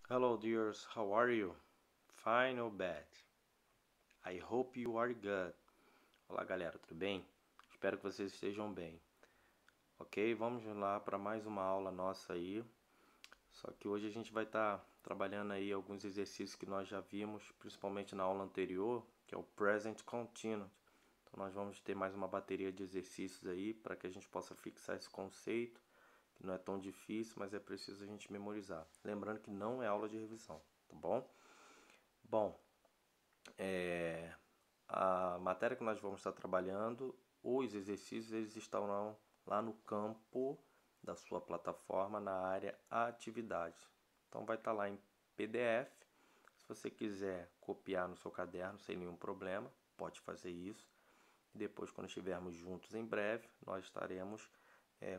Hello dears, how are you? Fine or bad? I hope you are good. Olá galera, tudo bem? Espero que vocês estejam bem. Ok, vamos lá para mais uma aula nossa aí. Só que hoje a gente vai estar trabalhando aí alguns exercícios que nós já vimos, principalmente na aula anterior, que é o Present Continuous. Então nós vamos ter mais uma bateria de exercícios aí para que a gente possa fixar esse conceito, que não é tão difícil, mas é preciso a gente memorizar. Lembrando que não é aula de revisão, tá bom? Bom, a matéria que nós vamos estar trabalhando, os exercícios, eles estarão lá no campo da sua plataforma na área atividades. Então vai estar lá em PDF. Se você quiser copiar no seu caderno sem nenhum problema, pode fazer isso. Depois, quando estivermos juntos em breve, nós estaremos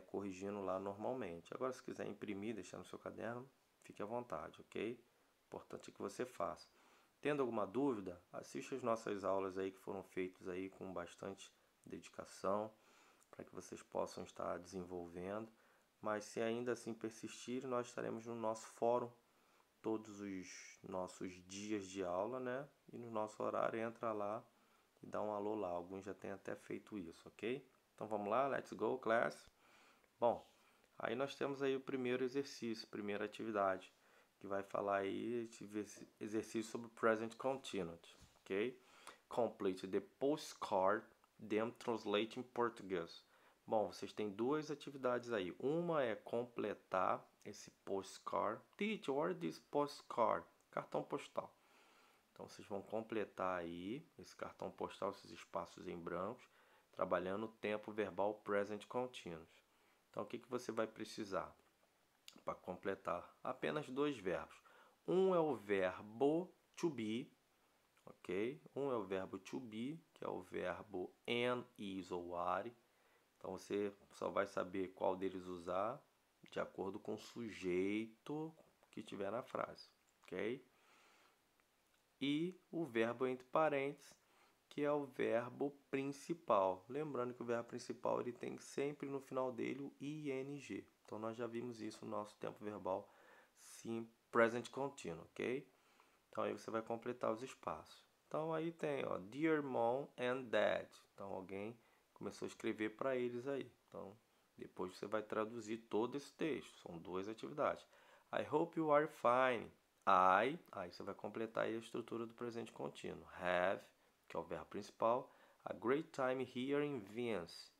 corrigindo lá normalmente. Agora, se quiser imprimir, deixar no seu caderno, fique à vontade, ok? Importante que você faça. Tendo alguma dúvida, assista as nossas aulas aí que foram feitas aí com bastante dedicação para que vocês possam estar desenvolvendo. Mas se ainda assim persistir, nós estaremos no nosso fórum todos os nossos dias de aula, né? E no nosso horário entra lá e dá um alô lá. Alguns já têm até feito isso, ok? Então vamos lá, let's go, class. Bom, aí nós temos aí o primeiro exercício, primeira atividade, que vai falar aí esse exercício sobre present continuous, ok? Complete the postcard, then translate em português. Bom, vocês têm duas atividades aí. Uma é completar esse postcard. Teacher, what is this postcard? Cartão postal. Então vocês vão completar aí esse cartão postal, esses espaços em brancos, trabalhando o tempo verbal present continuous. Então o que você vai precisar para completar? Apenas dois verbos. Um é o verbo to be, ok? Um é o verbo to be, que é o verbo am, is ou are. Então você só vai saber qual deles usar de acordo com o sujeito que tiver na frase, ok? E o verbo entre parênteses, que é o verbo principal. Lembrando que o verbo principal ele tem sempre no final dele o ing. Então nós já vimos isso no nosso tempo verbal sim, present continuous, ok? Então aí você vai completar os espaços. Então aí tem, ó, Dear Mom and Dad. Então alguém começou a escrever para eles aí. Então depois você vai traduzir todo esse texto. São duas atividades. I hope you are fine. Aí você vai completar aí a estrutura do presente contínuo. Have, que é o verbo principal. A great time here in Vince.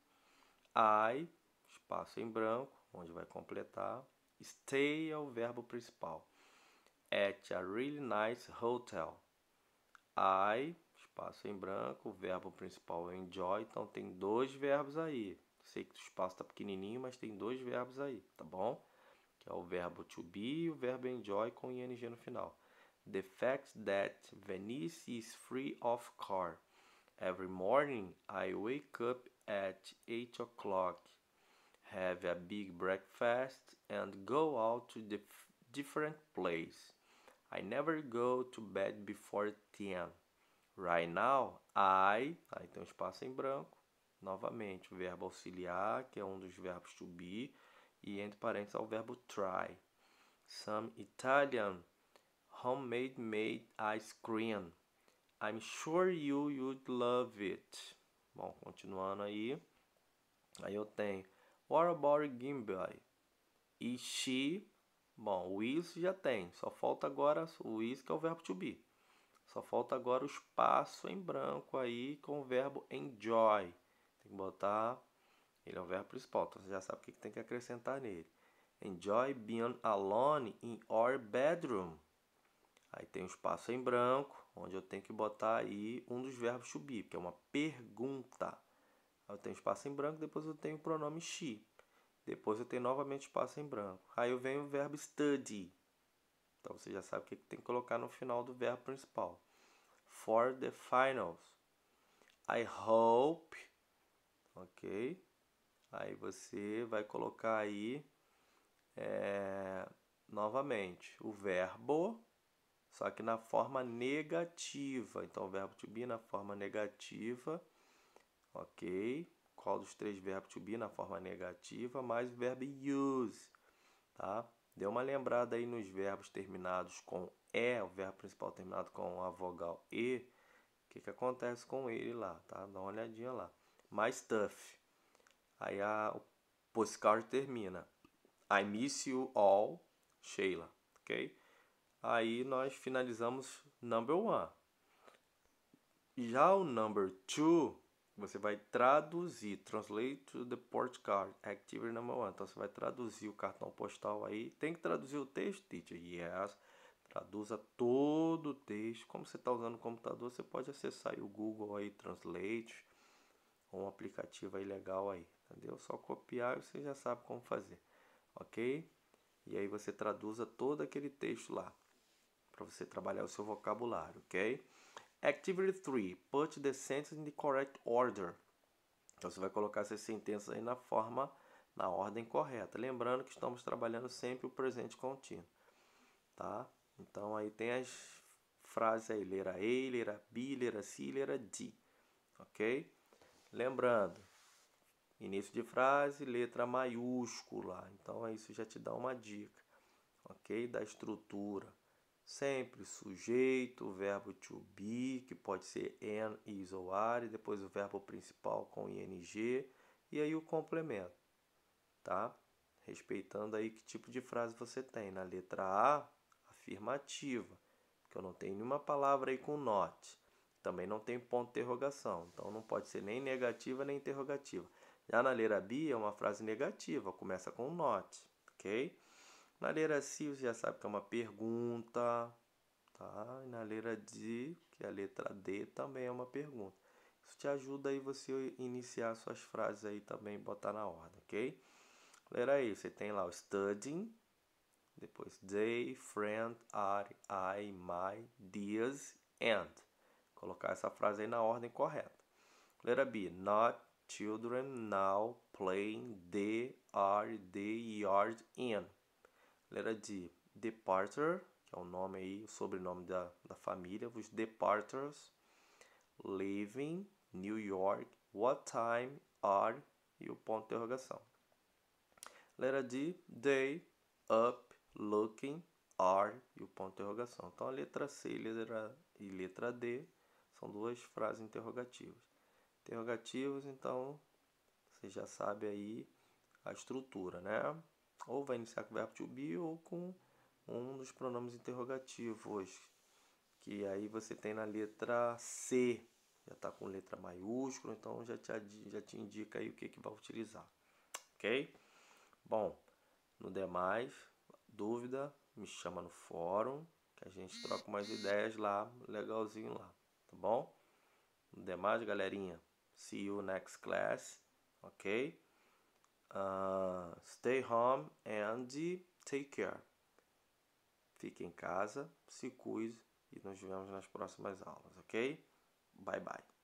I, espaço em branco, onde vai completar. Stay é o verbo principal. At a really nice hotel. I, espaço em branco, o verbo principal é enjoy, então tem dois verbos aí. Sei que o espaço está pequenininho, mas tem dois verbos aí, tá bom? Que é o verbo to be e o verbo enjoy com ing no final. The fact that Venice is free of car. Every morning I wake up at 8 o'clock, have a big breakfast and go out to the different place. I never go to bed before 10. Right now, aí tem um espaço em branco. Novamente, o verbo auxiliar, que é um dos verbos to be, e entre parênteses é o verbo try. Some Italian homemade made ice cream. I'm sure you would love it. Bom, continuando aí. Aí eu tenho What about Gimbal? E she, bom, o is já tem. Só falta agora o is, que é o verbo to be. Só falta agora o espaço em branco aí com o verbo enjoy. Tem que botar. Ele é o verbo principal, então você já sabe o que tem que acrescentar nele. Enjoy being alone in our bedroom. Aí tem um espaço em branco, onde eu tenho que botar aí um dos verbos to be, que é uma pergunta. Aí eu tenho espaço em branco, depois eu tenho o pronome she. Depois eu tenho novamente espaço em branco. Aí eu venho o verbo study. Então você já sabe o que tem que colocar no final do verbo principal. For the finals. I hope. Ok? Aí você vai colocar aí novamente o verbo, só que na forma negativa. Então o verbo to be na forma negativa. Ok? Qual dos três verbos to be na forma negativa mais o verbo use, tá? Dê uma lembrada aí nos verbos terminados com E, o verbo principal terminado com a vogal E, o que acontece com ele lá, tá? Dá uma olhadinha lá. My stuff. Aí o postcard termina. I miss you all, Sheila, ok? Aí nós finalizamos number 1. Já o number 2, você vai traduzir, translate to the postcard, activity number 1. Então você vai traduzir o cartão postal aí. Tem que traduzir o texto, teacher? Yes. Traduza todo o texto. Como você está usando o computador, você pode acessar aí o Google aí, Translate, ou um aplicativo aí legal aí, entendeu? Só copiar e você já sabe como fazer, ok? E aí você traduza todo aquele texto lá, para você trabalhar o seu vocabulário, ok? Activity 3. Put the sentence in the correct order. Então você vai colocar essas sentenças aí na ordem correta. Lembrando que estamos trabalhando sempre o presente contínuo, tá? Então aí tem as frases aí, letra A, letra B, letra C, letra D, ok? Lembrando, início de frase, letra maiúscula. Então isso já te dá uma dica, ok? Da estrutura. Sempre sujeito, verbo to be, que pode ser am, is ou are, depois o verbo principal com ing e aí o complemento, tá? Respeitando aí que tipo de frase você tem. Na letra A, afirmativa, porque eu não tenho nenhuma palavra aí com not. Também não tem ponto de interrogação, então não pode ser nem negativa nem interrogativa. Já na letra B é uma frase negativa, começa com not, ok? Na letra C você já sabe que é uma pergunta, tá? E na letra D, que é a letra D, também é uma pergunta. Isso te ajuda aí você iniciar suas frases aí também, botar na ordem, ok? Letra E, você tem lá o studying, depois they, friend, are, I, my, theirs, and. Colocar essa frase aí na ordem correta. Letra B, not children now playing, they are, they, yard, in. Letra D, departure, que é o nome aí, o sobrenome da família, os departures, leaving, New York, what time are, e o ponto de interrogação. Letra D, they, up, looking, are, e o ponto de interrogação. Então a letra C e letra D são duas frases interrogativas. Interrogativos, então você já sabe aí a estrutura, né? Ou vai iniciar com o verbo to be ou com um dos pronomes interrogativos, que aí você tem na letra C, já está com letra maiúscula, então já te indica aí o que vai utilizar, ok? Bom, no demais, dúvida, me chama no fórum, que a gente troca umas ideias lá, legalzinho lá, tá bom? No demais, galerinha, see you next class, ok? Stay home and take care. Fique em casa, se cuide e nos vemos nas próximas aulas, ok? Bye bye.